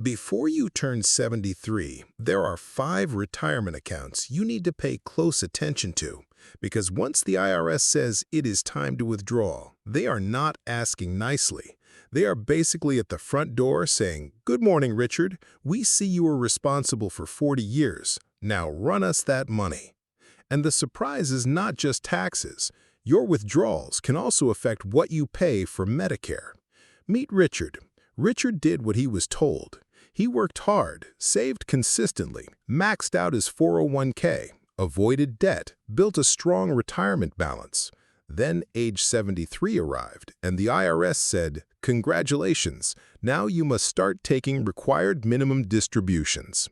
Before you turn 73, there are 5 retirement accounts you need to pay close attention to, because once the IRS says it is time to withdraw, they are not asking nicely. They are basically at the front door saying, "Good morning, Richard. We see you were responsible for 40 years. Now run us that money." And the surprise is not just taxes. Your withdrawals can also affect what you pay for Medicare. Meet Richard. Richard did what he was told. He worked hard, saved consistently, maxed out his 401k, avoided debt, built a strong retirement balance. Then age 73 arrived, and the IRS said, "Congratulations, now you must start taking required minimum distributions."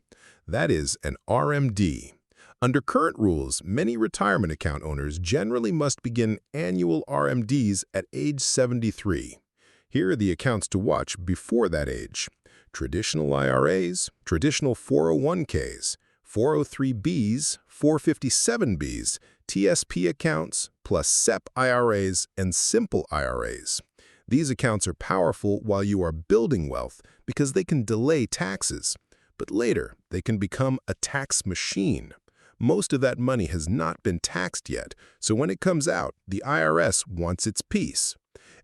That is an RMD. Under current rules, many retirement account owners generally must begin annual RMDs at age 73. Here are the accounts to watch before that age: traditional IRAs, traditional 401ks, 403bs, 457bs, TSP accounts, plus SEP IRAs and simple IRAs. These accounts are powerful while you are building wealth because they can delay taxes, but later they can become a tax machine. Most of that money has not been taxed yet, so when it comes out, the IRS wants its piece.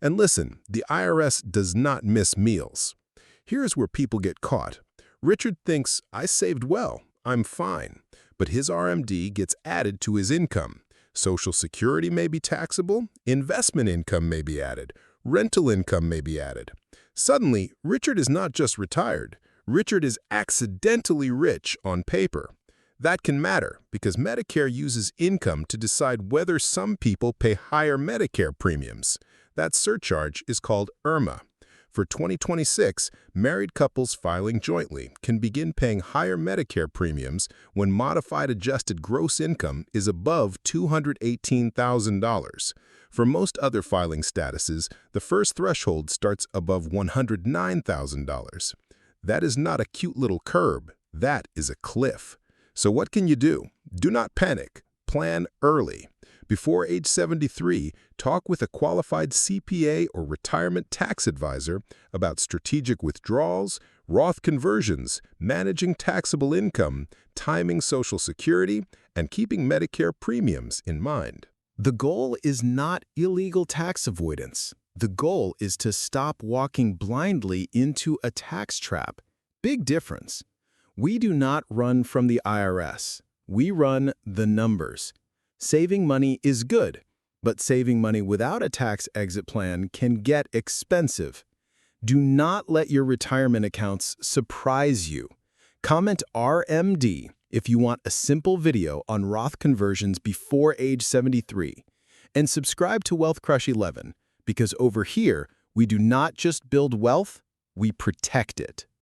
And listen, the IRS does not miss meals. Here's where people get caught. Richard thinks, "I saved well, I'm fine." But his RMD gets added to his income. Social Security may be taxable, investment income may be added, rental income may be added. Suddenly, Richard is not just retired. Richard is accidentally rich on paper. That can matter because Medicare uses income to decide whether some people pay higher Medicare premiums. That surcharge is called IRMA. For 2026, married couples filing jointly can begin paying higher Medicare premiums when modified adjusted gross income is above $218,000. For most other filing statuses, the first threshold starts above $109,000. That is not a cute little curb. That is a cliff. So what can you do? Do not panic. Plan early. Before age 73, talk with a qualified CPA or retirement tax advisor about strategic withdrawals, Roth conversions, managing taxable income, timing Social Security, and keeping Medicare premiums in mind. The goal is not illegal tax avoidance. The goal is to stop walking blindly into a tax trap. Big difference. We do not run from the IRS. We run the numbers. Saving money is good, but saving money without a tax exit plan can get expensive. Do not let your retirement accounts surprise you. Comment RMD if you want a simple video on Roth conversions before age 73. And subscribe to Wealth Crush 11, because over here, we do not just build wealth, we protect it.